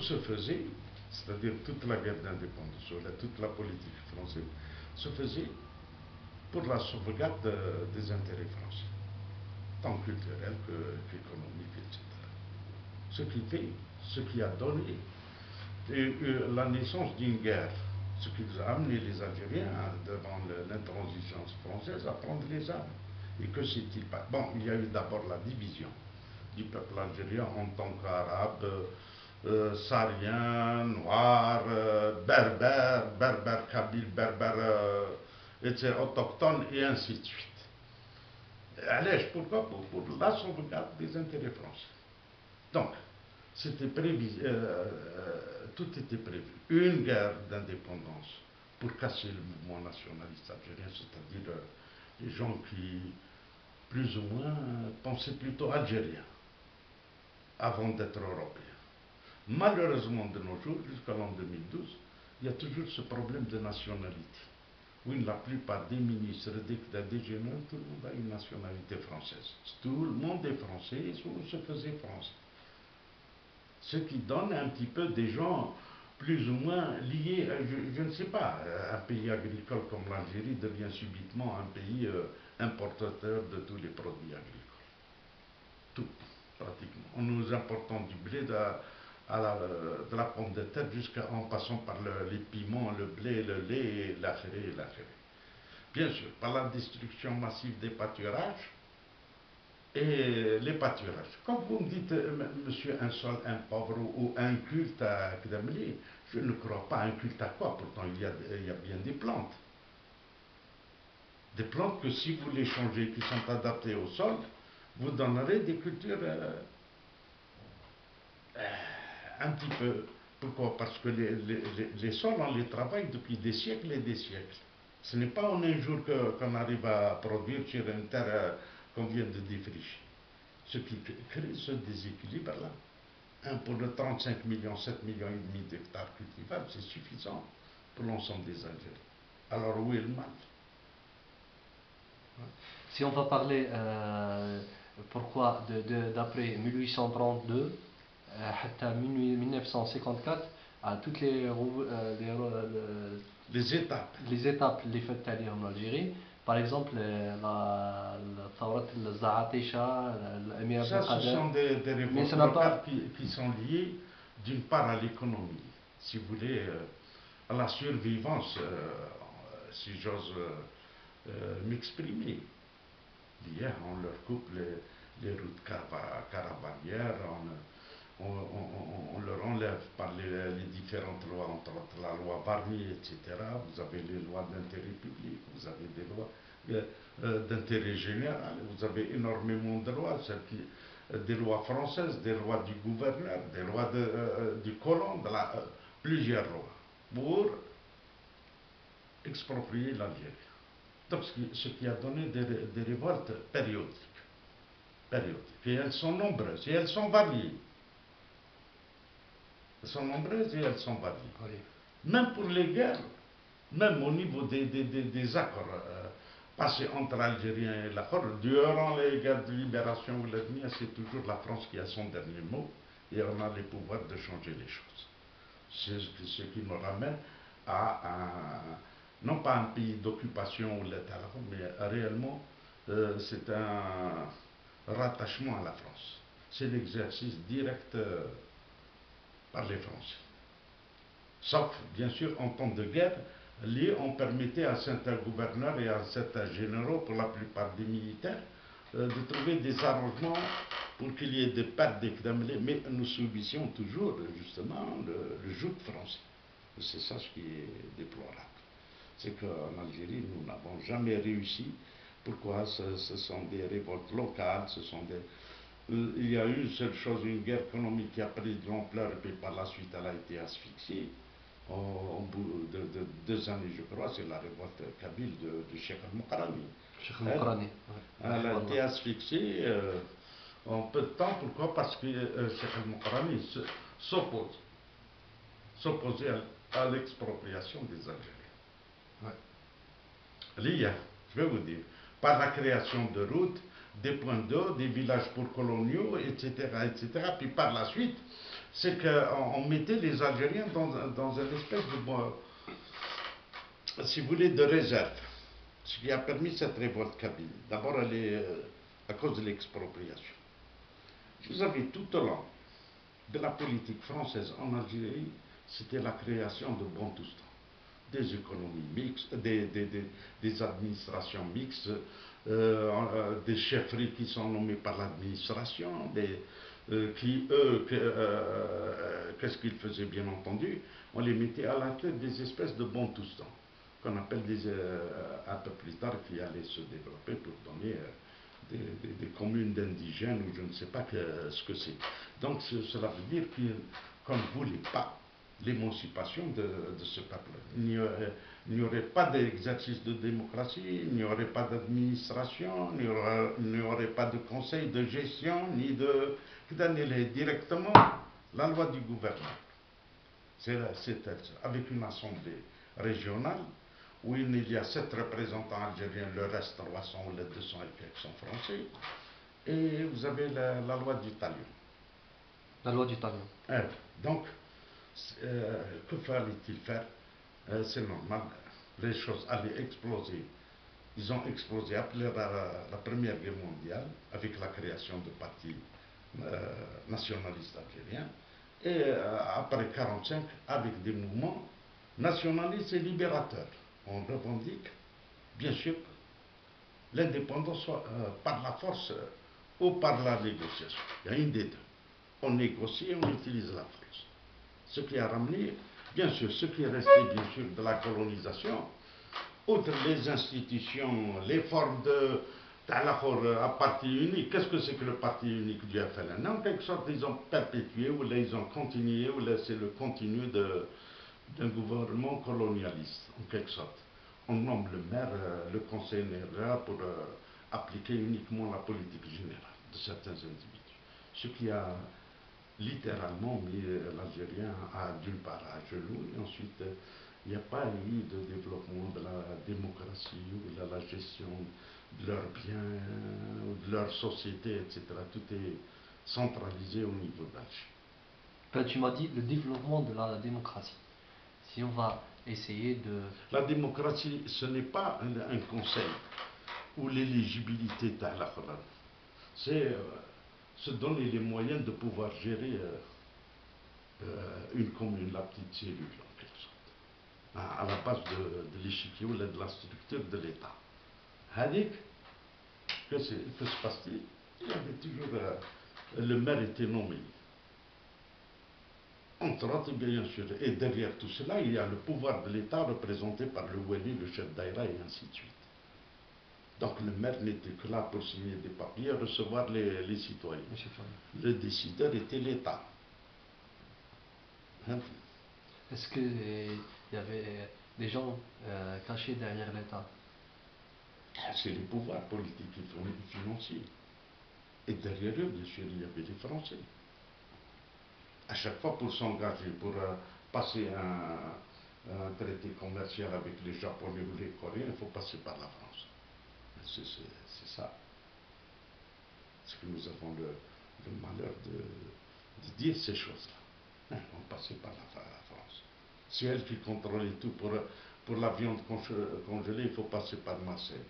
se faisait, c'est-à-dire toute la guerre d'indépendance, toute la politique française, se faisait pour la sauvegarde des intérêts français, tant culturels qu'économiques, etc. Ce qui a donné la naissance d'une guerre, ce qui a amené les Algériens, devant l'intransigeance française, à prendre les armes. Et que s'est-il pas? Bon, il y a eu d'abord la division du peuple algérien en tant qu'arabe, sarien, noir, berbère, kabyle, etc., autochtone, et ainsi de suite. Allez, pourquoi? Pour la sauvegarde des intérêts français. Donc, c'était prévu, tout était prévu. Une guerre d'indépendance pour casser le mouvement nationaliste algérien, c'est-à-dire les gens qui, plus ou moins, pensaient plutôt algérien avant d'être européens. Malheureusement, de nos jours, jusqu'à l'an 2012, il y a toujours ce problème de nationalité. Oui, la plupart des ministres, des généraux, tout le monde a une nationalité française. Tout le monde est français, ou se faisait français. Ce qui donne un petit peu des gens plus ou moins liés, je ne sais pas, un pays agricole comme l'Algérie devient subitement un pays importateur de tous les produits agricoles. Tout, pratiquement. Nous importons du blé, de la pomme de terre, en passant par les piments, le blé, le lait, et la ferrée. Bien sûr, par la destruction massive des pâturages, et les pâturages. Quand vous me dites, monsieur, un sol, un pauvre ou un culte à Kdamli, je ne crois pas. Un culte à quoi? Pourtant, il y a bien des plantes. Des plantes que si vous les changez, qui sont adaptées au sol, vous donnerez des cultures un petit peu. Pourquoi? Parce que les sols, on les travaille depuis des siècles et des siècles. Ce n'est pas en un jour qu'on arrive à produire sur une terre qu'on vient de défricher. Ce qui crée ce déséquilibre-là. Pour le 35 millions, 7 millions et demi d'hectares cultivables, c'est suffisant pour l'ensemble des Algériens. Alors où est le mal? Si on va parler, pourquoi d'après 1832 à 1954, à toutes les étapes اللي فاتت عليهم l'Algérie. Par exemple, la ثورة الزعاطشة, l'Amir Ça, ce sont des révoltes locales qui sont liées d'une part à l'économie, si vous voulez, à la survivance, si j'ose m'exprimer. Hier, on leur coupe les routes caravanières, on leur enlève par les différentes lois, entre autres la loi Barnier, etc. Vous avez les lois d'intérêt public, vous avez des lois d'intérêt général, vous avez énormément de lois, des lois françaises, des lois du gouverneur, des lois du colon, plusieurs lois, pour exproprier l'Algérie. Donc, ce qui a donné des révoltes périodiques. Et elles sont nombreuses, et elles sont variées. Elles sont nombreuses et elles sont variées. Oui. Même pour les guerres, même au niveau des accords passés entre Algériens et l'Accord, durant les guerres de libération ou l'ethnie, c'est toujours la France qui a son dernier mot, et on a les pouvoirs de changer les choses. C'est ce qui nous ramène à non pas un pays d'occupation ou l'État, mais réellement c'est un rattachement à la France. C'est l'exercice direct par les Français. Sauf, bien sûr, en temps de guerre, on permettait à certains gouverneurs et à certains généraux, pour la plupart des militaires, de trouver des arrangements pour qu'il y ait des pertes d'éclatés, mais nous subissions toujours, justement, le joug français. C'est ça ce qui est déplorable. C'est qu'en Algérie, nous n'avons jamais réussi. Pourquoi? Ce sont des révoltes locales, il y a eu une seule chose, une guerre économique qui a pris de l'ampleur, et puis par la suite, elle a été asphyxiée. Au bout de 2 années, je crois, c'est la révolte kabyle de Cheikh al-Mokrani. Elle a été asphyxiée en peu de temps. Pourquoi? Parce que Cheikh al-Mokrani s'opposait à l'expropriation des Algériens. L'IA, je vais vous dire, par la création de routes, des points d'eau, des villages pour coloniaux, etc., etc. Puis par la suite, c'est qu'on mettait les Algériens dans une espèce de, si vous voulez, de réserve. Ce qui a permis cette révolte kabyle. D'abord, elle est à cause de l'expropriation. Vous avez tout au long de la politique française en Algérie, c'était la création de Bantoustan. Des économies mixtes, des administrations mixtes, des chefferies qui sont nommées par l'administration, qui, eux, qu'est-ce qu'ils faisaient bien entendu? On les mettait à la tête des espèces de Bantoustan, qu'on appelle un peu plus tard, qui allaient se développer pour donner des communes d'indigènes ou je ne sais pas ce que c'est. Donc cela veut dire qu'on ne voulait pas l'émancipation de ce peuple. Il n'y aurait pas d'exercice de démocratie, il n'y aurait pas d'administration, il n'y aurait pas de conseil de gestion, ni de d'annuler directement la loi du gouvernement. C'est avec une assemblée régionale où il y a 7 représentants algériens, le reste 300 ou les 200 et quelques sont français, et vous avez la loi du talion. La loi du talion. Donc, que fallait-il faire? C'est normal, les choses allaient exploser. Ils ont explosé après la Première Guerre mondiale avec la création de partis nationalistes algériens et après 1945 avec des mouvements nationalistes et libérateurs. On revendique bien sûr l'indépendance par la force ou par la négociation. Il y a une des deux. On négocie et on utilise la force. Ce qui a ramené, bien sûr, ce qui est resté bien sûr de la colonisation, outre les institutions, les formes à parti unique. Qu'est-ce que c'est que le parti unique du FLN? En quelque sorte, ils ont perpétué, ou là ils ont continué, ou là c'est le continu d'un gouvernement colonialiste, en quelque sorte. On nomme le maire, le conseil général pour appliquer uniquement la politique générale de certains individus. Ce qui a littéralement mis l'Algérien d'une part à genoux, et ensuite il n'y a pas eu de développement de la démocratie ou de la gestion de leurs biens, de leur société, etc. Tout est centralisé au niveau d'Alger. Tu m'as dit le développement de la démocratie. Si on va essayer de... La démocratie, ce n'est pas un conseil ou l'éligibilité à la Quran. C'est se donner les moyens de pouvoir gérer une commune, la petite cellule, en quelque sorte, à la base de l'échiquier ou de la structure de l'État. Hadik, que se passe-t-il? Il y avait toujours le maire était nommé. Entre autres, bien sûr, et derrière tout cela, il y a le pouvoir de l'État représenté par le wali, le chef d'aïra, et ainsi de suite. Donc le maire n'était que là pour signer des papiers et recevoir les citoyens. Le décideur était l'État. Hein? Est-ce qu'il y avait des gens cachés derrière l'État? C'est les pouvoirs politiques et financiers. Et derrière eux, bien sûr, il y avait les Français. À chaque fois pour s'engager, pour passer un traité commercial avec les Japonais ou les Coréens, il faut passer par la France. C'est ça. C'est que nous avons le malheur de dire ces choses-là. On passait par la France. C'est elle qui contrôlait tout. Pour la viande congelée, il faut passer par Marseille.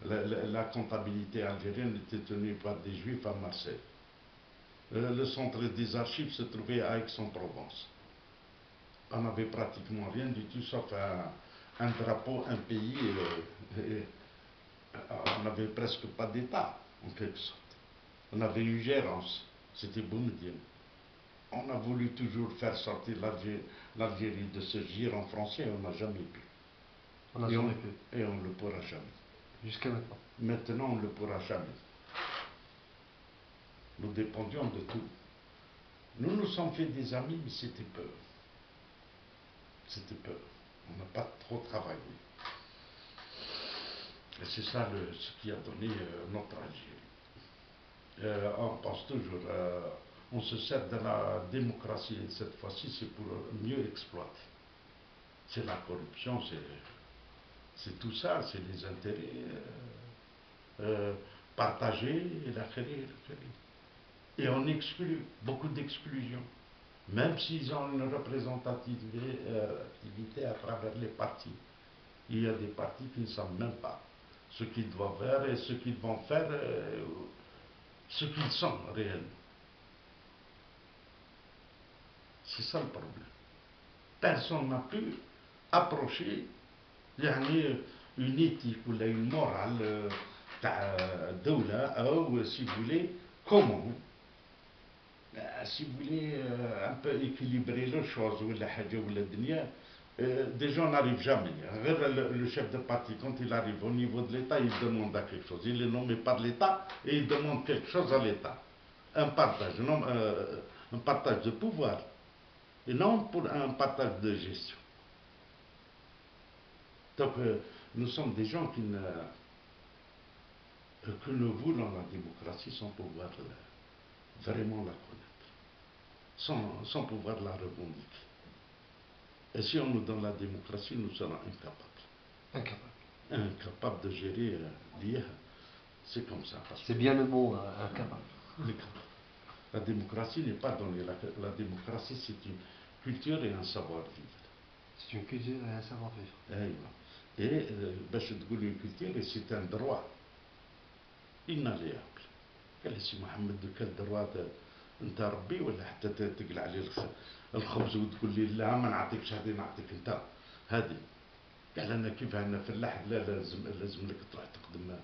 La comptabilité algérienne était tenue par des Juifs à Marseille. Le centre des archives se trouvait à Aix-en-Provence. On n'avait pratiquement rien du tout, sauf un drapeau, un pays. On n'avait presque pas d'État, en quelque sorte. On avait une gérance, c'était Boumediene. On a voulu toujours faire sortir l'Algérie de ce giron français et on n'a jamais pu. On n'a jamais pu. Et on ne le pourra jamais. Jusqu'à maintenant. Maintenant, on ne le pourra jamais. Nous dépendions de tout. Nous nous sommes fait des amis, mais c'était peu. C'était peu. On n'a pas trop travaillé. Et c'est ça ce qui a donné notre Algérie. On pense toujours, on se sert de la démocratie, et cette fois-ci, c'est pour mieux exploiter. C'est la corruption, c'est tout ça, c'est les intérêts partagés, et la créer. Et on exclut, beaucoup d'exclusion. même s'ils ont une représentativité à travers les partis. Il y a des partis qui ne savent même pas ce qu'ils doivent faire et ce qu'ils vont faire, ce qu'ils sont réellement. C'est ça le problème. Personne n'a pu approcher une éthique ou une morale ou si vous voulez, comment si vous voulez un peu équilibrer les choses ou la haja ou la dunya, des gens n'arrivent jamais. Le chef de parti, quand il arrive au niveau de l'État, il demande à quelque chose. Il est nommé par l'État et il demande quelque chose à l'État. Un partage, non, un partage de pouvoir et non pour un partage de gestion. Donc nous sommes des gens que nous voulons la démocratie sans pouvoir vraiment la connaître, sans pouvoir la revendiquer. Et si on nous donne la démocratie, nous serons incapables. Incapables de gérer l'IA. C'est comme ça. C'est bien le mot, incapable. La démocratie n'est pas donnée. La démocratie, c'est une culture et un savoir-vivre. C'est une culture et un savoir-vivre. Et une culture, c'est un droit inaliénable. قال لي سي محمد كال دروا انت ربي ولا حتى تقلع عليه الخبز وتقول لي لا ما نعطيكش هذه نعطيك انت هذه. قال انا كيف انا فلاح لا لازم لك تروح تقدم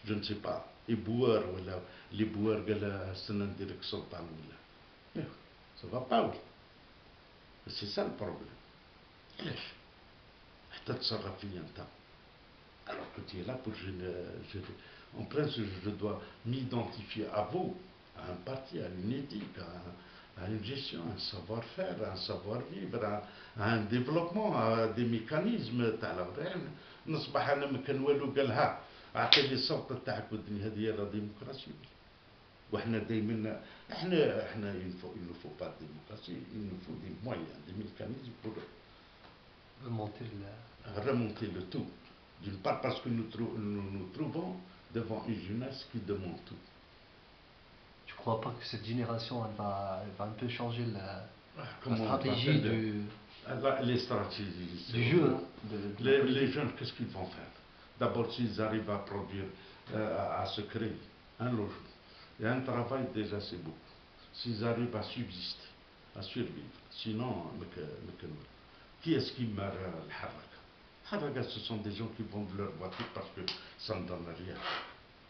جو نسي با بوار ولا لي بوار قال استنى ندير لك سلطان ولا سا فا با وي سي سا البروبليم. علاش حتى تصرف فيا انت alors que tu es là pour en principe, je dois m'identifier à vous, à un parti, à une éthique, à une gestion, à un savoir-faire, à un savoir-vivre, à un développement, à des mécanismes. نصبح انا ما كان والو قال ها اعطي لي السلطه تاعك والدنيا هذه هي لا ديمقراطيه. وحنا دائما احنا il ne faut pas de démocratie, il nous faut des moyens, des mécanismes pour remonter le tout. D'une part parce que nous nous trouvons devant une jeunesse qui demande tout. Tu ne crois pas que cette génération elle va un peu changer la stratégie les stratégies du jeu les jeunes, qu'est-ce qu'ils vont faire? D'abord, s'ils arrivent à produire, à se créer un logement et un travail, déjà c'est beaucoup. S'ils arrivent à subsister, à survivre, sinon, qui est-ce qui meurt ce sont des gens qui vendent leur voiture parce que ça ne donne rien.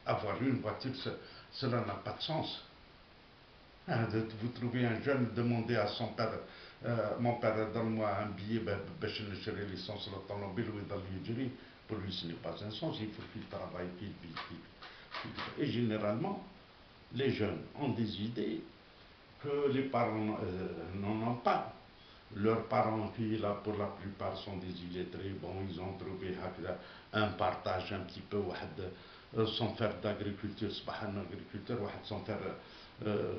Avoir une voiture, cela n'a pas de sens. Vous trouvez un jeune, demandez à son père, mon père, donne-moi un billet, je ne serai licence l'automobile ou dans l'Algérie. Pour lui, ce n'est pas un sens, il faut qu'il travaille, qu'il vive. Et généralement, les jeunes ont des idées que les parents n'en ont pas. Leurs parents, qui là pour la plupart sont des illettrés, bon, ils ont trouvé un partage un petit peu, sans faire d'agriculture, c'est pas un agriculteur,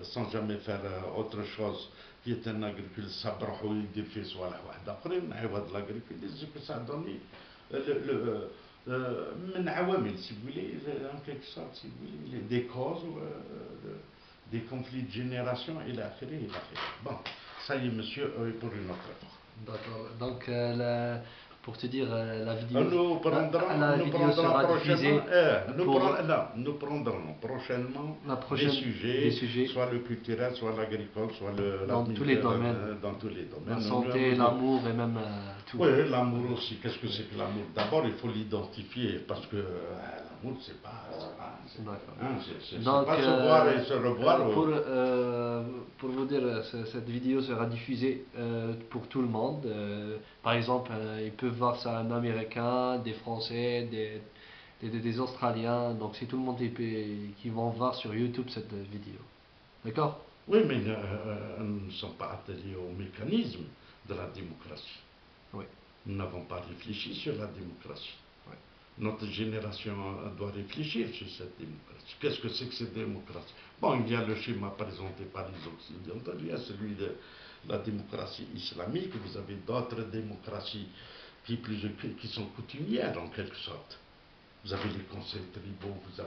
sans jamais faire autre chose, qui est un agriculteur, ça brahou, il défait soit la après, de l'agriculture, c'est que ça a donné si vous voulez, en quelque sorte, si vous voulez, des causes, des conflits de génération, et la bon. Ça y est, monsieur, pour une autre fois. D'accord. Donc, pour te dire, la vidéo, nous prendrons sera diffusée. Nous prendrons prochainement des sujets, soit le culturel, soit l'agricole, soit dans tous les domaines. La santé, l'amour et même tout. Oui, l'amour aussi. Qu'est-ce que c'est que l'amour? D'abord, il faut l'identifier parce que l'amour, c'est pas se voir et se revoir. Pour vous dire, cette vidéo sera diffusée pour tout le monde. Par exemple, ils peuvent voir ça un Américain, des Français, des Australiens. Donc c'est tout le monde qui vont voir sur YouTube cette vidéo. D'accord? Oui, mais nous ne sommes pas attelés au mécanisme de la démocratie. Oui. Nous n'avons pas réfléchi sur la démocratie. Oui. Notre génération doit réfléchir sur cette démocratie. Qu'est-ce que c'est que cette démocratie? Bon, il y a le schéma présenté par les Occidentaux, il y a celui de la démocratie islamique, vous avez d'autres démocraties qui sont coutumières en quelque sorte. Vous avez les conseils tribaux, vous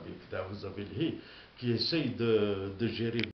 avez les qui essayent de gérer